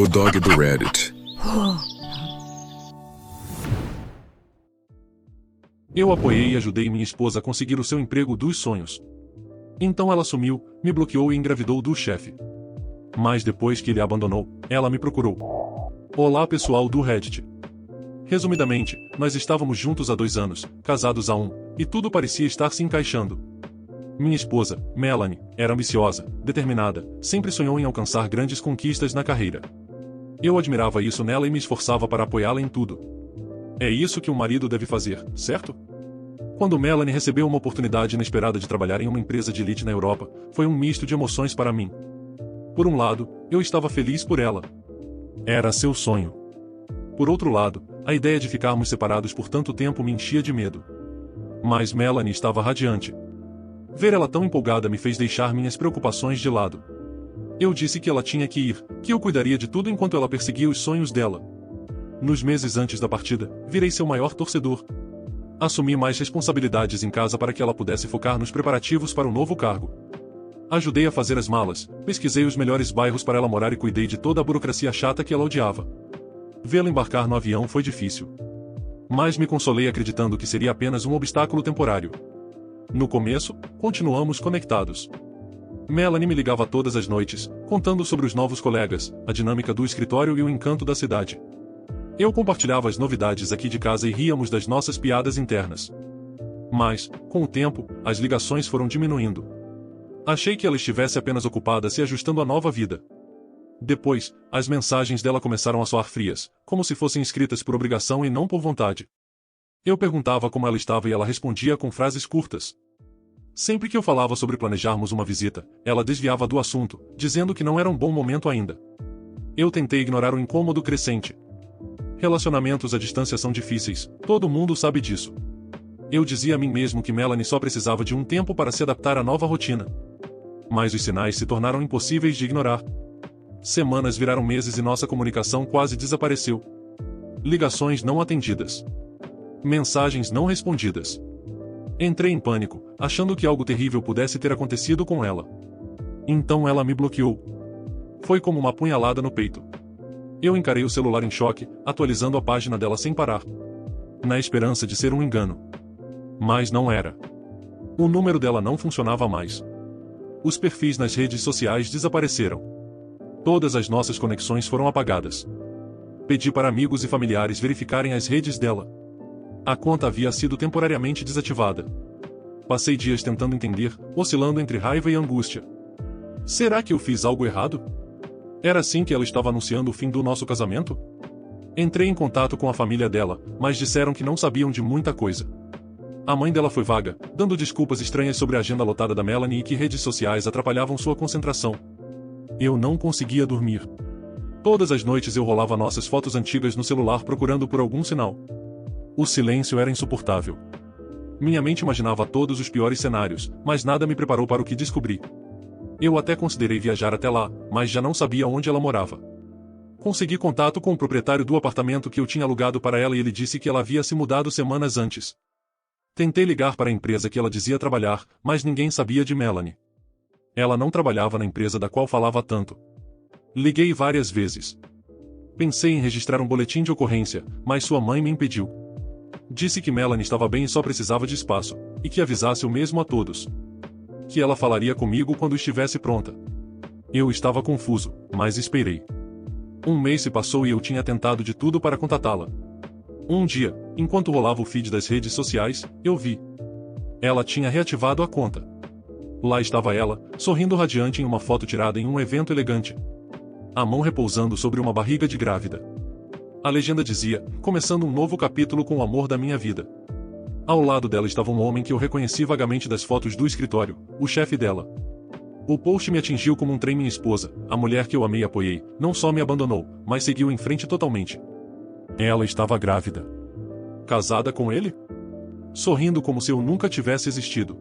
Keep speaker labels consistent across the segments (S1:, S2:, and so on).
S1: O dog do Reddit.
S2: Eu apoiei e ajudei minha esposa a conseguir o seu emprego dos sonhos. Então ela sumiu, me bloqueou e engravidou do chefe. Mas depois que ele a abandonou, ela me procurou. Olá pessoal do Reddit. Resumidamente, nós estávamos juntos há 2 anos, casados há 1, e tudo parecia estar se encaixando. Minha esposa, Melanie, era ambiciosa, determinada, sempre sonhou em alcançar grandes conquistas na carreira. Eu admirava isso nela e me esforçava para apoiá-la em tudo. É isso que um marido deve fazer, certo? Quando Melanie recebeu uma oportunidade inesperada de trabalhar em uma empresa de elite na Europa, foi um misto de emoções para mim. Por um lado, eu estava feliz por ela. Era seu sonho. Por outro lado, a ideia de ficarmos separados por tanto tempo me enchia de medo. Mas Melanie estava radiante. Ver ela tão empolgada me fez deixar minhas preocupações de lado. Eu disse que ela tinha que ir, que eu cuidaria de tudo enquanto ela perseguia os sonhos dela. Nos meses antes da partida, virei seu maior torcedor. Assumi mais responsabilidades em casa para que ela pudesse focar nos preparativos para o novo cargo. Ajudei a fazer as malas, pesquisei os melhores bairros para ela morar e cuidei de toda a burocracia chata que ela odiava. Vê-la embarcar no avião foi difícil. Mas me consolei acreditando que seria apenas um obstáculo temporário. No começo, continuamos conectados. Melanie me ligava todas as noites, contando sobre os novos colegas, a dinâmica do escritório e o encanto da cidade. Eu compartilhava as novidades aqui de casa e ríamos das nossas piadas internas. Mas, com o tempo, as ligações foram diminuindo. Achei que ela estivesse apenas ocupada se ajustando à nova vida. Depois, as mensagens dela começaram a soar frias, como se fossem escritas por obrigação e não por vontade. Eu perguntava como ela estava e ela respondia com frases curtas. Sempre que eu falava sobre planejarmos uma visita, ela desviava do assunto, dizendo que não era um bom momento ainda. Eu tentei ignorar o incômodo crescente. Relacionamentos à distância são difíceis, todo mundo sabe disso. Eu dizia a mim mesmo que Melanie só precisava de um tempo para se adaptar à nova rotina. Mas os sinais se tornaram impossíveis de ignorar. Semanas viraram meses e nossa comunicação quase desapareceu. Ligações não atendidas. Mensagens não respondidas. Entrei em pânico, achando que algo terrível pudesse ter acontecido com ela. Então ela me bloqueou. Foi como uma punhalada no peito. Eu encarei o celular em choque, atualizando a página dela sem parar. Na esperança de ser um engano. Mas não era. O número dela não funcionava mais. Os perfis nas redes sociais desapareceram. Todas as nossas conexões foram apagadas. Pedi para amigos e familiares verificarem as redes dela. A conta havia sido temporariamente desativada. Passei dias tentando entender, oscilando entre raiva e angústia. Será que eu fiz algo errado? Era assim que ela estava anunciando o fim do nosso casamento? Entrei em contato com a família dela, mas disseram que não sabiam de muita coisa. A mãe dela foi vaga, dando desculpas estranhas sobre a agenda lotada da Melanie e que redes sociais atrapalhavam sua concentração. Eu não conseguia dormir. Todas as noites eu rolava nossas fotos antigas no celular procurando por algum sinal. O silêncio era insuportável. Minha mente imaginava todos os piores cenários, mas nada me preparou para o que descobri. Eu até considerei viajar até lá, mas já não sabia onde ela morava. Consegui contato com o proprietário do apartamento que eu tinha alugado para ela e ele disse que ela havia se mudado semanas antes. Tentei ligar para a empresa que ela dizia trabalhar, mas ninguém sabia de Melanie. Ela não trabalhava na empresa da qual falava tanto. Liguei várias vezes. Pensei em registrar um boletim de ocorrência, mas sua mãe me impediu. Disse que Melanie estava bem e só precisava de espaço, e que avisasse o mesmo a todos. Que ela falaria comigo quando estivesse pronta. Eu estava confuso, mas esperei. 1 mês se passou e eu tinha tentado de tudo para contatá-la. Um dia, enquanto rolava o feed das redes sociais, eu vi. Ela tinha reativado a conta. Lá estava ela, sorrindo radiante em uma foto tirada em um evento elegante. A mão repousando sobre uma barriga de grávida. A legenda dizia, começando um novo capítulo com o amor da minha vida. Ao lado dela estava um homem que eu reconheci vagamente das fotos do escritório, o chefe dela. O post me atingiu como um trem. Minha esposa, a mulher que eu amei e apoiei, não só me abandonou, mas seguiu em frente totalmente. Ela estava grávida. Casada com ele? Sorrindo como se eu nunca tivesse existido.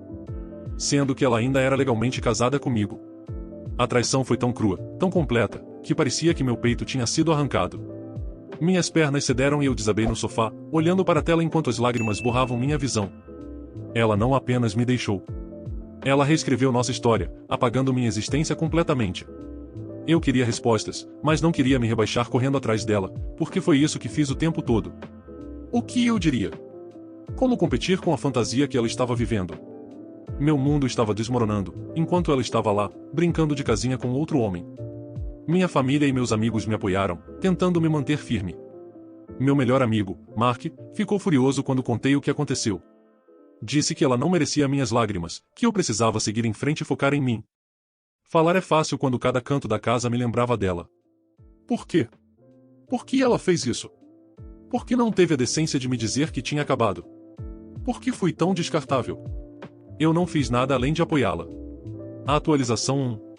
S2: Sendo que ela ainda era legalmente casada comigo. A traição foi tão crua, tão completa, que parecia que meu peito tinha sido arrancado. Minhas pernas cederam e eu desabei no sofá, olhando para a tela enquanto as lágrimas borravam minha visão. Ela não apenas me deixou. Ela reescreveu nossa história, apagando minha existência completamente. Eu queria respostas, mas não queria me rebaixar correndo atrás dela, porque foi isso que fiz o tempo todo. O que eu diria? Como competir com a fantasia que ela estava vivendo? Meu mundo estava desmoronando, enquanto ela estava lá, brincando de casinha com outro homem. Minha família e meus amigos me apoiaram, tentando me manter firme. Meu melhor amigo, Mark, ficou furioso quando contei o que aconteceu. Disse que ela não merecia minhas lágrimas, que eu precisava seguir em frente e focar em mim. Falar é fácil quando cada canto da casa me lembrava dela. Por quê? Por que ela fez isso? Por que não teve a decência de me dizer que tinha acabado? Por que fui tão descartável? Eu não fiz nada além de apoiá-la. A atualização 1.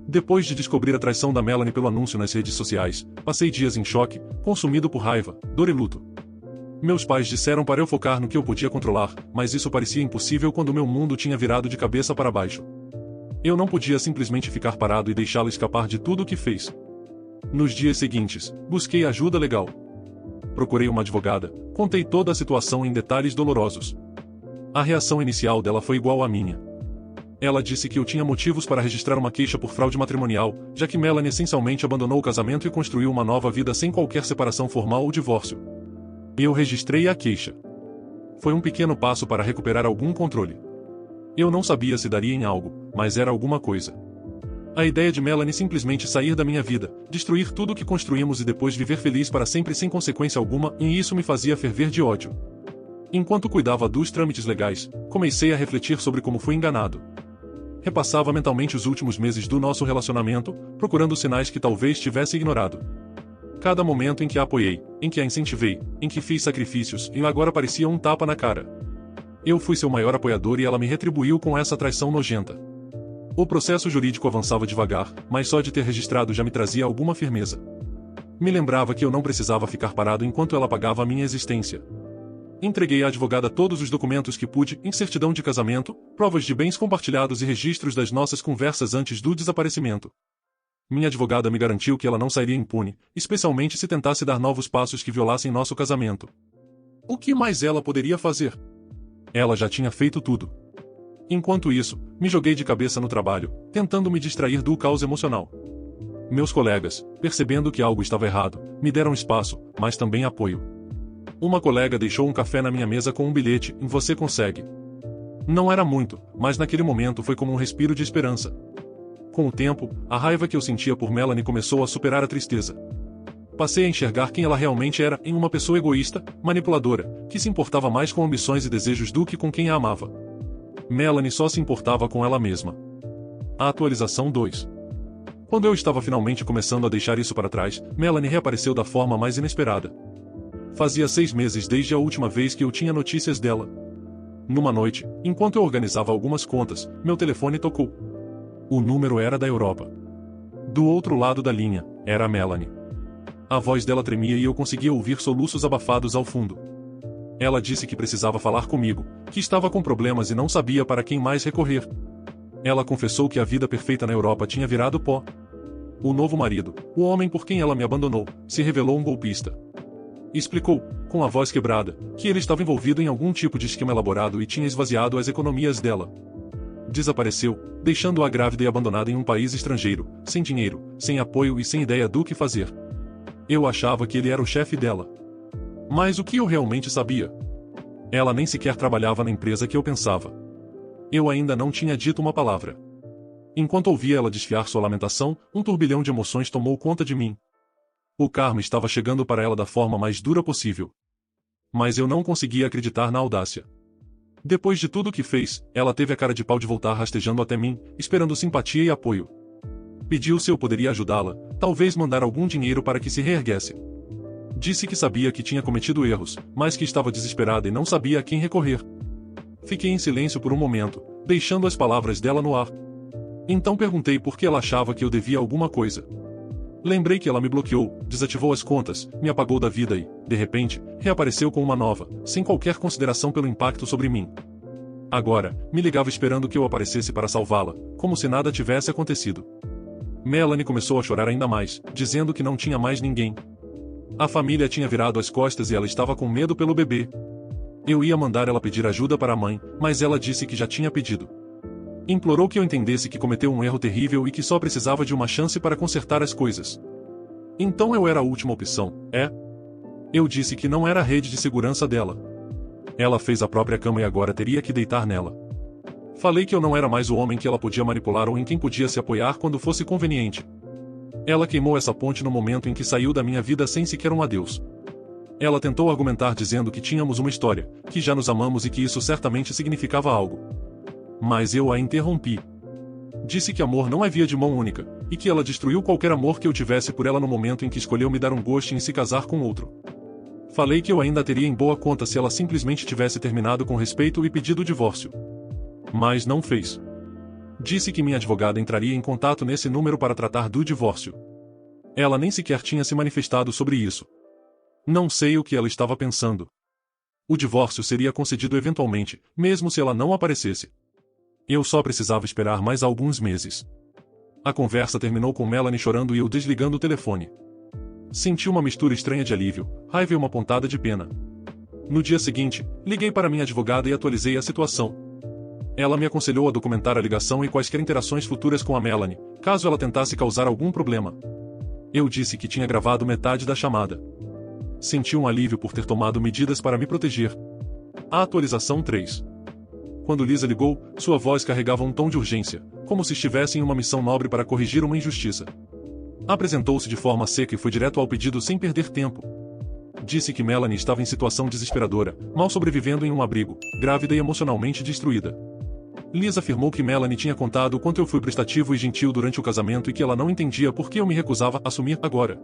S2: Depois de descobrir a traição da Melanie pelo anúncio nas redes sociais, passei dias em choque, consumido por raiva, dor e luto. Meus pais disseram para eu focar no que eu podia controlar, mas isso parecia impossível quando meu mundo tinha virado de cabeça para baixo. Eu não podia simplesmente ficar parado e deixá-la escapar de tudo o que fez. Nos dias seguintes, busquei ajuda legal. Procurei uma advogada, contei toda a situação em detalhes dolorosos. A reação inicial dela foi igual à minha. Ela disse que eu tinha motivos para registrar uma queixa por fraude matrimonial, já que Melanie essencialmente abandonou o casamento e construiu uma nova vida sem qualquer separação formal ou divórcio. Eu registrei a queixa. Foi um pequeno passo para recuperar algum controle. Eu não sabia se daria em algo, mas era alguma coisa. A ideia de Melanie simplesmente sair da minha vida, destruir tudo o que construímos e depois viver feliz para sempre sem consequência alguma, e isso me fazia ferver de ódio. Enquanto cuidava dos trâmites legais, comecei a refletir sobre como fui enganado. Repassava mentalmente os últimos meses do nosso relacionamento, procurando sinais que talvez tivesse ignorado. Cada momento em que a apoiei, em que a incentivei, em que fiz sacrifícios, e agora parecia um tapa na cara. Eu fui seu maior apoiador e ela me retribuiu com essa traição nojenta. O processo jurídico avançava devagar, mas só de ter registrado já me trazia alguma firmeza. Me lembrava que eu não precisava ficar parado enquanto ela pagava a minha existência. Entreguei à advogada todos os documentos que pude, em certidão de casamento, provas de bens compartilhados e registros das nossas conversas antes do desaparecimento. Minha advogada me garantiu que ela não sairia impune, especialmente se tentasse dar novos passos que violassem nosso casamento. O que mais ela poderia fazer? Ela já tinha feito tudo. Enquanto isso, me joguei de cabeça no trabalho, tentando me distrair do caos emocional. Meus colegas, percebendo que algo estava errado, me deram espaço, mas também apoio. Uma colega deixou um café na minha mesa com um bilhete, em "Você consegue". Não era muito, mas naquele momento foi como um respiro de esperança. Com o tempo, a raiva que eu sentia por Melanie começou a superar a tristeza. Passei a enxergar quem ela realmente era em uma pessoa egoísta, manipuladora, que se importava mais com ambições e desejos do que com quem a amava. Melanie só se importava com ela mesma. A atualização 2. Quando eu estava finalmente começando a deixar isso para trás, Melanie reapareceu da forma mais inesperada. Fazia 6 meses desde a última vez que eu tinha notícias dela. Numa noite, enquanto eu organizava algumas contas, meu telefone tocou. O número era da Europa. Do outro lado da linha, era a Melanie. A voz dela tremia e eu conseguia ouvir soluços abafados ao fundo. Ela disse que precisava falar comigo, que estava com problemas e não sabia para quem mais recorrer. Ela confessou que a vida perfeita na Europa tinha virado pó. O novo marido, o homem por quem ela me abandonou, se revelou um golpista. Explicou, com a voz quebrada, que ele estava envolvido em algum tipo de esquema elaborado e tinha esvaziado as economias dela. Desapareceu, deixando-a grávida e abandonada em um país estrangeiro, sem dinheiro, sem apoio e sem ideia do que fazer. Eu achava que ele era o chefe dela. Mas o que eu realmente sabia? Ela nem sequer trabalhava na empresa que eu pensava. Eu ainda não tinha dito uma palavra. Enquanto ouvia ela desfiar sua lamentação, um turbilhão de emoções tomou conta de mim. O karma estava chegando para ela da forma mais dura possível. Mas eu não conseguia acreditar na audácia. Depois de tudo o que fez, ela teve a cara de pau de voltar rastejando até mim, esperando simpatia e apoio. Pediu se eu poderia ajudá-la, talvez mandar algum dinheiro para que se reerguesse. Disse que sabia que tinha cometido erros, mas que estava desesperada e não sabia a quem recorrer. Fiquei em silêncio por um momento, deixando as palavras dela no ar. Então perguntei por que ela achava que eu devia alguma coisa. Lembrei que ela me bloqueou, desativou as contas, me apagou da vida e, de repente, reapareceu com uma nova, sem qualquer consideração pelo impacto sobre mim. Agora, me ligava esperando que eu aparecesse para salvá-la, como se nada tivesse acontecido. Melanie começou a chorar ainda mais, dizendo que não tinha mais ninguém. A família tinha virado as costas e ela estava com medo pelo bebê. Eu ia mandar ela pedir ajuda para a mãe, mas ela disse que já tinha pedido. Implorou que eu entendesse que cometeu um erro terrível e que só precisava de uma chance para consertar as coisas. Então eu era a última opção, é? Eu disse que não era a rede de segurança dela. Ela fez a própria cama e agora teria que deitar nela. Falei que eu não era mais o homem que ela podia manipular ou em quem podia se apoiar quando fosse conveniente. Ela queimou essa ponte no momento em que saiu da minha vida sem sequer um adeus. Ela tentou argumentar dizendo que tínhamos uma história, que já nos amamos e que isso certamente significava algo. Mas eu a interrompi. Disse que amor não é via de mão única, e que ela destruiu qualquer amor que eu tivesse por ela no momento em que escolheu me dar um gosto em se casar com outro. Falei que eu ainda teria em boa conta se ela simplesmente tivesse terminado com respeito e pedido o divórcio. Mas não fez. Disse que minha advogada entraria em contato nesse número para tratar do divórcio. Ela nem sequer tinha se manifestado sobre isso. Não sei o que ela estava pensando. O divórcio seria concedido eventualmente, mesmo se ela não aparecesse. Eu só precisava esperar mais alguns meses. A conversa terminou com Melanie chorando e eu desligando o telefone. Senti uma mistura estranha de alívio, raiva e uma pontada de pena. No dia seguinte, liguei para minha advogada e atualizei a situação. Ela me aconselhou a documentar a ligação e quaisquer interações futuras com a Melanie, caso ela tentasse causar algum problema. Eu disse que tinha gravado metade da chamada. Senti um alívio por ter tomado medidas para me proteger. A atualização 3. Quando Lisa ligou, sua voz carregava um tom de urgência, como se estivesse em uma missão nobre para corrigir uma injustiça. Apresentou-se de forma seca e foi direto ao pedido sem perder tempo. Disse que Melanie estava em situação desesperadora, mal sobrevivendo em um abrigo, grávida e emocionalmente destruída. Lisa afirmou que Melanie tinha contado o quanto eu fui prestativo e gentil durante o casamento e que ela não entendia por que eu me recusava a assumir agora.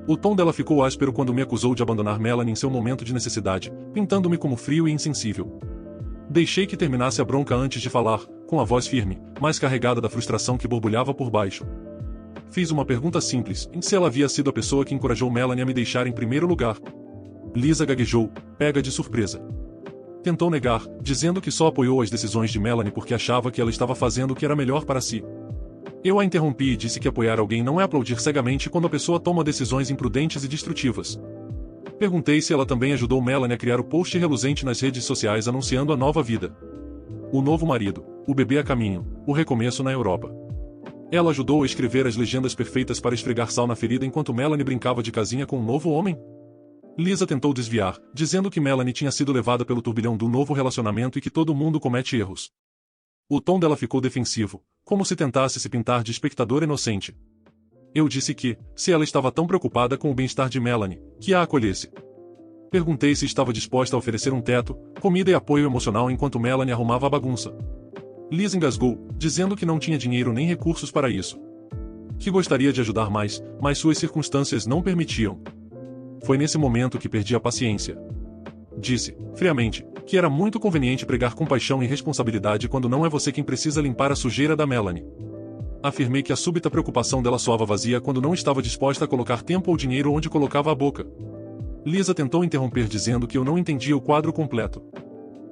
S2: O tom dela ficou áspero quando me acusou de abandonar Melanie em seu momento de necessidade, pintando-me como frio e insensível. Deixei que terminasse a bronca antes de falar, com a voz firme, mas carregada da frustração que borbulhava por baixo. Fiz uma pergunta simples, se ela havia sido a pessoa que encorajou Melanie a me deixar em primeiro lugar. Lisa gaguejou, pega de surpresa. Tentou negar, dizendo que só apoiou as decisões de Melanie porque achava que ela estava fazendo o que era melhor para si. Eu a interrompi e disse que apoiar alguém não é aplaudir cegamente quando a pessoa toma decisões imprudentes e destrutivas. Perguntei se ela também ajudou Melanie a criar o post reluzente nas redes sociais anunciando a nova vida. O novo marido, o bebê a caminho, o recomeço na Europa. Ela ajudou a escrever as legendas perfeitas para esfregar sal na ferida enquanto Melanie brincava de casinha com um novo homem? Lisa tentou desviar, dizendo que Melanie tinha sido levada pelo turbilhão do novo relacionamento e que todo mundo comete erros. O tom dela ficou defensivo, como se tentasse se pintar de espectador inocente. Eu disse que, se ela estava tão preocupada com o bem-estar de Melanie, que a acolhesse. Perguntei se estava disposta a oferecer um teto, comida e apoio emocional enquanto Melanie arrumava a bagunça. Lisa engasgou, dizendo que não tinha dinheiro nem recursos para isso. Que gostaria de ajudar mais, mas suas circunstâncias não permitiam. Foi nesse momento que perdi a paciência. Disse, friamente, que era muito conveniente pregar compaixão e responsabilidade quando não é você quem precisa limpar a sujeira da Melanie. Afirmei que a súbita preocupação dela soava vazia quando não estava disposta a colocar tempo ou dinheiro onde colocava a boca. Lisa tentou interromper dizendo que eu não entendia o quadro completo.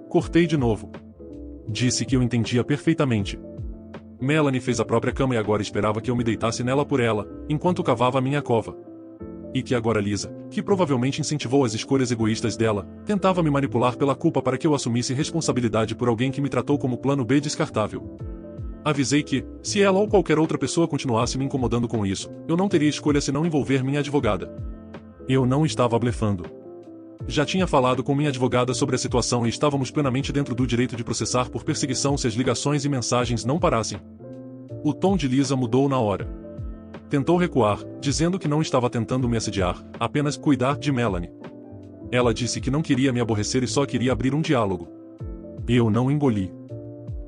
S2: Cortei de novo. Disse que eu entendia perfeitamente. Melanie fez a própria cama e agora esperava que eu me deitasse nela por ela, enquanto cavava a minha cova. E que agora Lisa, que provavelmente incentivou as escolhas egoístas dela, tentava me manipular pela culpa para que eu assumisse responsabilidade por alguém que me tratou como plano B descartável. Avisei que, se ela ou qualquer outra pessoa continuasse me incomodando com isso, eu não teria escolha senão envolver minha advogada. Eu não estava blefando. Já tinha falado com minha advogada sobre a situação e estávamos plenamente dentro do direito de processar por perseguição se as ligações e mensagens não parassem. O tom de Lisa mudou na hora. Tentou recuar, dizendo que não estava tentando me assediar, apenas cuidar de Melanie. Ela disse que não queria me aborrecer e só queria abrir um diálogo. Eu não engoli.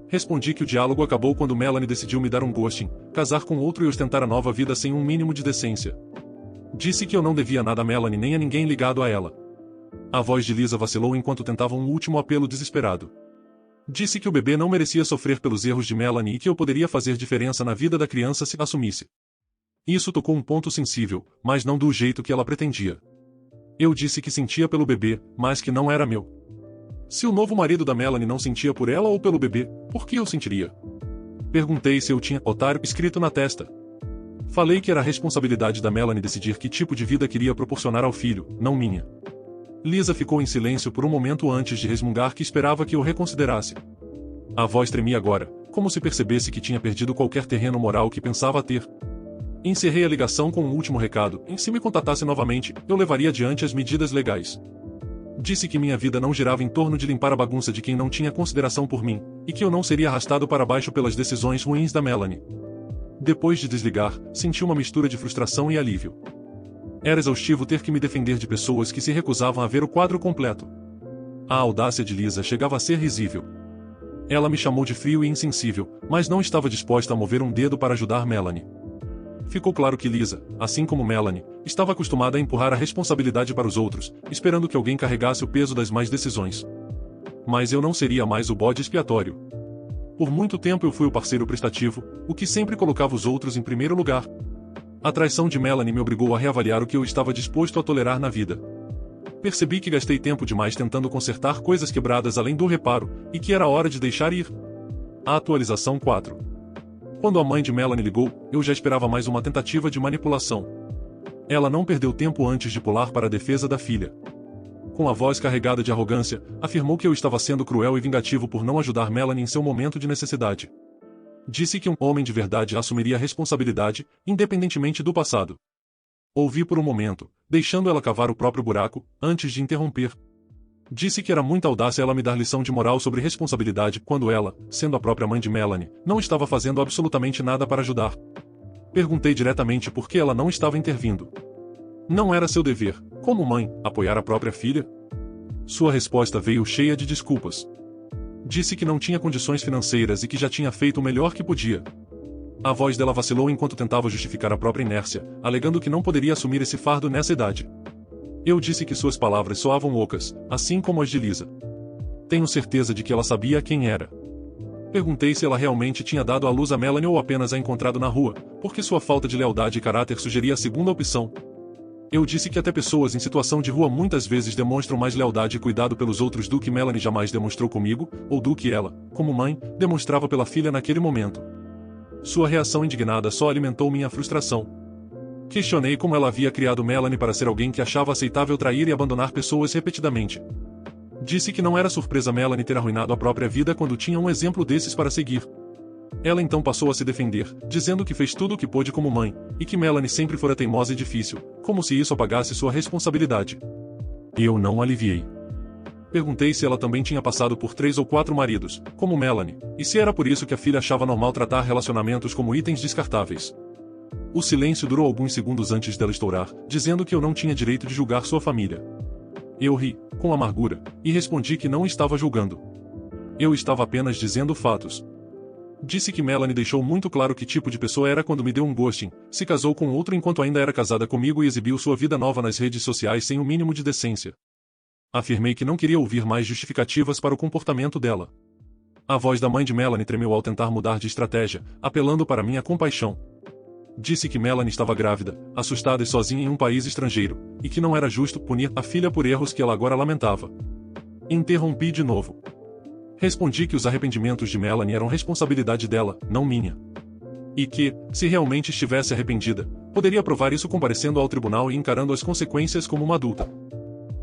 S2: Respondi que o diálogo acabou quando Melanie decidiu me dar um ghosting, casar com outro e ostentar a nova vida sem um mínimo de decência. Disse que eu não devia nada a Melanie nem a ninguém ligado a ela. A voz de Lisa vacilou enquanto tentava um último apelo desesperado. Disse que o bebê não merecia sofrer pelos erros de Melanie e que eu poderia fazer diferença na vida da criança se assumisse. Isso tocou um ponto sensível, mas não do jeito que ela pretendia. Eu disse que sentia pelo bebê, mas que não era meu. Se o novo marido da Melanie não sentia por ela ou pelo bebê, por que eu sentiria? Perguntei se eu tinha otário escrito na testa. Falei que era a responsabilidade da Melanie decidir que tipo de vida queria proporcionar ao filho, não minha. Lisa ficou em silêncio por um momento antes de resmungar que esperava que eu reconsiderasse. A voz tremia agora, como se percebesse que tinha perdido qualquer terreno moral que pensava ter. Encerrei a ligação com um último recado: se me contatasse novamente, eu levaria adiante as medidas legais. Disse que minha vida não girava em torno de limpar a bagunça de quem não tinha consideração por mim, e que eu não seria arrastado para baixo pelas decisões ruins da Melanie. Depois de desligar, senti uma mistura de frustração e alívio. Era exaustivo ter que me defender de pessoas que se recusavam a ver o quadro completo. A audácia de Lisa chegava a ser risível. Ela me chamou de frio e insensível, mas não estava disposta a mover um dedo para ajudar Melanie. Ficou claro que Lisa, assim como Melanie, estava acostumada a empurrar a responsabilidade para os outros, esperando que alguém carregasse o peso das más decisões. Mas eu não seria mais o bode expiatório. Por muito tempo eu fui o parceiro prestativo, o que sempre colocava os outros em primeiro lugar. A traição de Melanie me obrigou a reavaliar o que eu estava disposto a tolerar na vida. Percebi que gastei tempo demais tentando consertar coisas quebradas além do reparo, e que era hora de deixar ir. A atualização 4. Quando a mãe de Melanie ligou, eu já esperava mais uma tentativa de manipulação. Ela não perdeu tempo antes de pular para a defesa da filha. Com a voz carregada de arrogância, afirmou que eu estava sendo cruel e vingativo por não ajudar Melanie em seu momento de necessidade. Disse que um homem de verdade assumiria a responsabilidade, independentemente do passado. Ouvi por um momento, deixando ela cavar o próprio buraco, antes de interromper. Disse que era muita audácia ela me dar lição de moral sobre responsabilidade quando ela, sendo a própria mãe de Melanie, não estava fazendo absolutamente nada para ajudar. Perguntei diretamente por que ela não estava intervindo. Não era seu dever, como mãe, apoiar a própria filha? Sua resposta veio cheia de desculpas. Disse que não tinha condições financeiras e que já tinha feito o melhor que podia. A voz dela vacilou enquanto tentava justificar a própria inércia, alegando que não poderia assumir esse fardo nessa idade. Eu disse que suas palavras soavam ocas, assim como as de Lisa. Tenho certeza de que ela sabia quem era. Perguntei se ela realmente tinha dado à luz a Melanie ou apenas a encontrado na rua, porque sua falta de lealdade e caráter sugeria a segunda opção. Eu disse que até pessoas em situação de rua muitas vezes demonstram mais lealdade e cuidado pelos outros do que Melanie jamais demonstrou comigo, ou do que ela, como mãe, demonstrava pela filha naquele momento. Sua reação indignada só alimentou minha frustração. Questionei como ela havia criado Melanie para ser alguém que achava aceitável trair e abandonar pessoas repetidamente. Disse que não era surpresa Melanie ter arruinado a própria vida quando tinha um exemplo desses para seguir. Ela então passou a se defender, dizendo que fez tudo o que pôde como mãe, e que Melanie sempre fora teimosa e difícil, como se isso apagasse sua responsabilidade. Eu não aliviei. Perguntei se ela também tinha passado por 3 ou 4 maridos, como Melanie, e se era por isso que a filha achava normal tratar relacionamentos como itens descartáveis. O silêncio durou alguns segundos antes dela estourar, dizendo que eu não tinha direito de julgar sua família. Eu ri, com amargura, e respondi que não estava julgando. Eu estava apenas dizendo fatos. Disse que Melanie deixou muito claro que tipo de pessoa era quando me deu um ghosting, se casou com outro enquanto ainda era casada comigo e exibiu sua vida nova nas redes sociais sem o mínimo de decência. Afirmei que não queria ouvir mais justificativas para o comportamento dela. A voz da mãe de Melanie tremeu ao tentar mudar de estratégia, apelando para minha compaixão. Disse que Melanie estava grávida, assustada e sozinha em um país estrangeiro, e que não era justo punir a filha por erros que ela agora lamentava. Interrompi de novo. Respondi que os arrependimentos de Melanie eram responsabilidade dela, não minha. E que, se realmente estivesse arrependida, poderia provar isso comparecendo ao tribunal e encarando as consequências como uma adulta.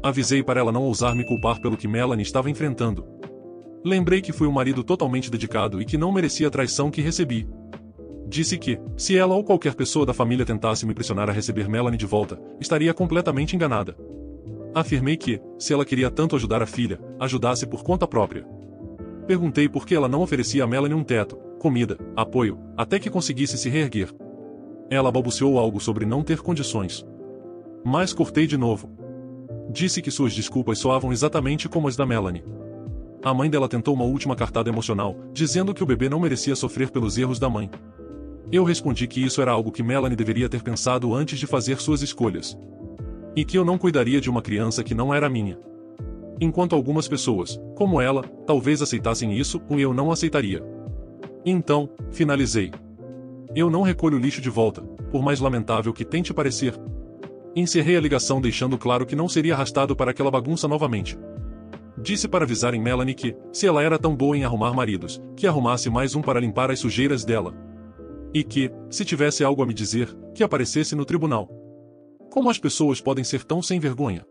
S2: Avisei para ela não ousar me culpar pelo que Melanie estava enfrentando. Lembrei que fui um marido totalmente dedicado e que não merecia a traição que recebi. Disse que, se ela ou qualquer pessoa da família tentasse me pressionar a receber Melanie de volta, estaria completamente enganada. Afirmei que, se ela queria tanto ajudar a filha, ajudasse por conta própria. Perguntei por que ela não oferecia a Melanie um teto, comida, apoio, até que conseguisse se reerguer. Ela balbuciou algo sobre não ter condições. Mas cortei de novo. Disse que suas desculpas soavam exatamente como as da Melanie. A mãe dela tentou uma última cartada emocional, dizendo que o bebê não merecia sofrer pelos erros da mãe. Eu respondi que isso era algo que Melanie deveria ter pensado antes de fazer suas escolhas. E que eu não cuidaria de uma criança que não era minha. Enquanto algumas pessoas, como ela, talvez aceitassem isso, eu não aceitaria. Então, finalizei. Eu não recolho o lixo de volta, por mais lamentável que tente parecer. Encerrei a ligação deixando claro que não seria arrastado para aquela bagunça novamente. Disse para avisarem Melanie que, se ela era tão boa em arrumar maridos, que arrumasse mais um para limpar as sujeiras dela. E que, se tivesse algo a me dizer, que aparecesse no tribunal. Como as pessoas podem ser tão sem vergonha?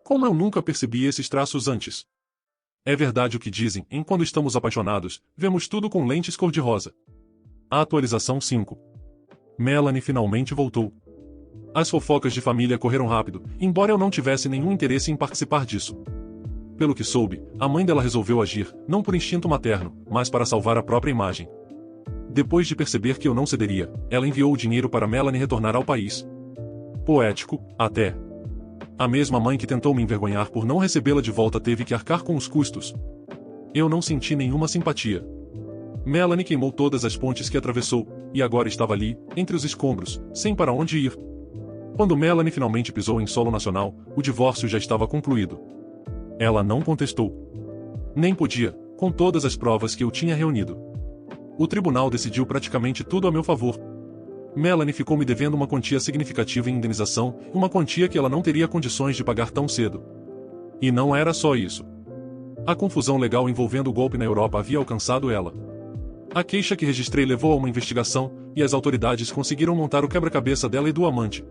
S2: Como eu nunca percebi esses traços antes? É verdade o que dizem, em quando estamos apaixonados, vemos tudo com lentes cor-de-rosa. Atualização 5. Melanie finalmente voltou. As fofocas de família correram rápido, embora eu não tivesse nenhum interesse em participar disso. Pelo que soube, a mãe dela resolveu agir, não por instinto materno, mas para salvar a própria imagem. Depois de perceber que eu não cederia, ela enviou o dinheiro para Melanie retornar ao país. Poético, até. A mesma mãe que tentou me envergonhar por não recebê-la de volta teve que arcar com os custos. Eu não senti nenhuma simpatia. Melanie queimou todas as pontes que atravessou, e agora estava ali, entre os escombros, sem para onde ir. Quando Melanie finalmente pisou em solo nacional, o divórcio já estava concluído. Ela não contestou. Nem podia, com todas as provas que eu tinha reunido. O tribunal decidiu praticamente tudo a meu favor. Melanie ficou me devendo uma quantia significativa em indenização, uma quantia que ela não teria condições de pagar tão cedo. E não era só isso. A confusão legal envolvendo o golpe na Europa havia alcançado ela. A queixa que registrei levou a uma investigação, e as autoridades conseguiram montar o quebra-cabeça dela e do amante.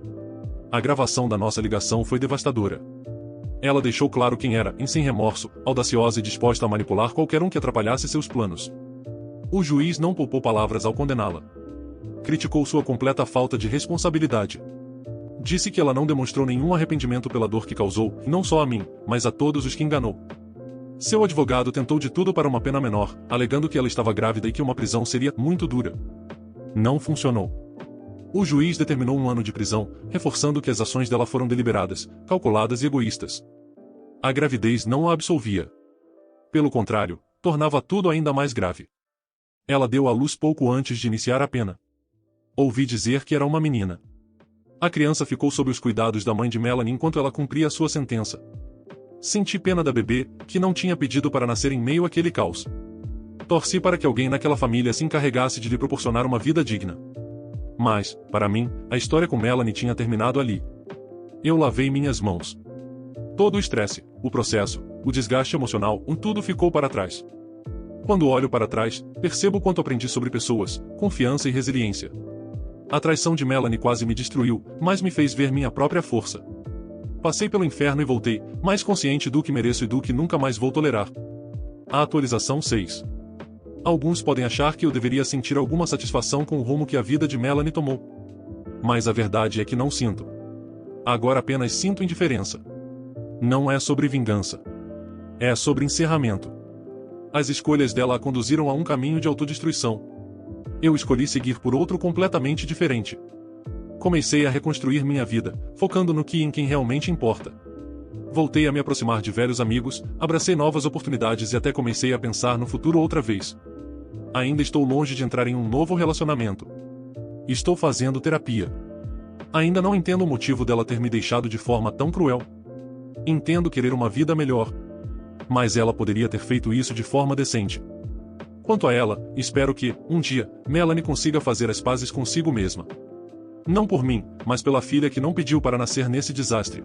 S2: A gravação da nossa ligação foi devastadora. Ela deixou claro quem era, em sem remorso, audaciosa e disposta a manipular qualquer um que atrapalhasse seus planos. O juiz não poupou palavras ao condená-la. Criticou sua completa falta de responsabilidade. Disse que ela não demonstrou nenhum arrependimento pela dor que causou, não só a mim, mas a todos os que enganou. Seu advogado tentou de tudo para uma pena menor, alegando que ela estava grávida e que uma prisão seria muito dura. Não funcionou. O juiz determinou 1 ano de prisão, reforçando que as ações dela foram deliberadas, calculadas e egoístas. A gravidez não a absolvia. Pelo contrário, tornava tudo ainda mais grave. Ela deu à luz pouco antes de iniciar a pena. Ouvi dizer que era uma menina. A criança ficou sob os cuidados da mãe de Melanie enquanto ela cumpria sua sentença. Senti pena da bebê, que não tinha pedido para nascer em meio àquele caos. Torci para que alguém naquela família se encarregasse de lhe proporcionar uma vida digna. Mas, para mim, a história com Melanie tinha terminado ali. Eu lavei minhas mãos. Todo o estresse, o processo, o desgaste emocional, tudo ficou para trás. Quando olho para trás, percebo quanto aprendi sobre pessoas, confiança e resiliência. A traição de Melanie quase me destruiu, mas me fez ver minha própria força. Passei pelo inferno e voltei, mais consciente do que mereço e do que nunca mais vou tolerar. A atualização 6. Alguns podem achar que eu deveria sentir alguma satisfação com o rumo que a vida de Melanie tomou. Mas a verdade é que não sinto. Agora apenas sinto indiferença. Não é sobre vingança. É sobre encerramento. As escolhas dela a conduziram a um caminho de autodestruição. Eu escolhi seguir por outro completamente diferente. Comecei a reconstruir minha vida, focando no que e em quem realmente importa. Voltei a me aproximar de velhos amigos, abracei novas oportunidades e até comecei a pensar no futuro outra vez. Ainda estou longe de entrar em um novo relacionamento. Estou fazendo terapia. Ainda não entendo o motivo dela ter me deixado de forma tão cruel. Entendo querer uma vida melhor. Mas ela poderia ter feito isso de forma decente. Quanto a ela, espero que, um dia, Melanie consiga fazer as pazes consigo mesma. Não por mim, mas pela filha que não pediu para nascer nesse desastre.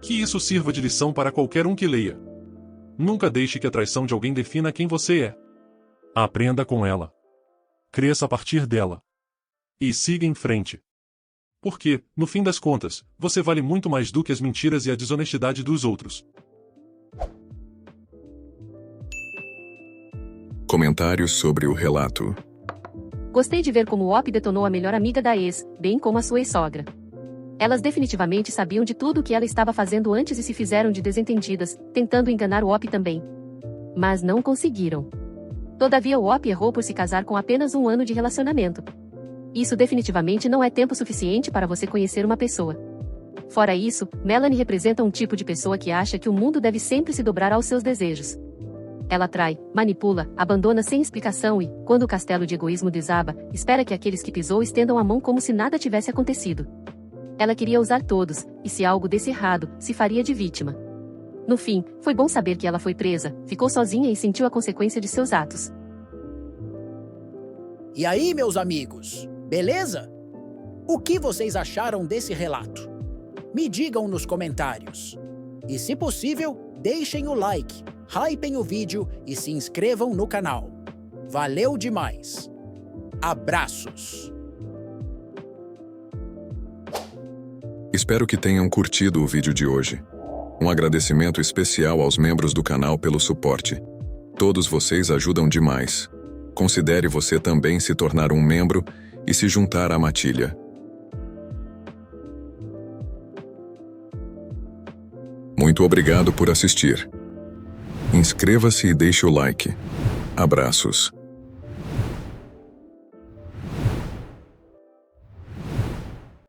S2: Que isso sirva de lição para qualquer um que leia. Nunca deixe que a traição de alguém defina quem você é. Aprenda com ela. Cresça a partir dela. E siga em frente. Porque, no fim das contas, você vale muito mais do que as mentiras e a desonestidade dos outros.
S1: Comentários sobre o relato.
S3: Gostei de ver como o Op detonou a melhor amiga da ex, bem como a sua ex-sogra. Elas definitivamente sabiam de tudo o que ela estava fazendo antes e se fizeram de desentendidas, tentando enganar o Op também. Mas não conseguiram. Todavia o Op errou por se casar com apenas 1 ano de relacionamento. Isso definitivamente não é tempo suficiente para você conhecer uma pessoa. Fora isso, Melanie representa um tipo de pessoa que acha que o mundo deve sempre se dobrar aos seus desejos. Ela trai, manipula, abandona sem explicação e, quando o castelo de egoísmo desaba, espera que aqueles que pisou estendam a mão como se nada tivesse acontecido. Ela queria usar todos, e se algo desse errado, se faria de vítima. No fim, foi bom saber que ela foi presa, ficou sozinha e sentiu a consequência de seus atos.
S4: E aí, meus amigos, beleza? O que vocês acharam desse relato? Me digam nos comentários. E se possível, deixem o like, hypem o vídeo e se inscrevam no canal. Valeu demais! Abraços!
S1: Espero que tenham curtido o vídeo de hoje. Um agradecimento especial aos membros do canal pelo suporte. Todos vocês ajudam demais. Considere você também se tornar um membro e se juntar à matilha. Muito obrigado por assistir. Inscreva-se e deixe o like. Abraços.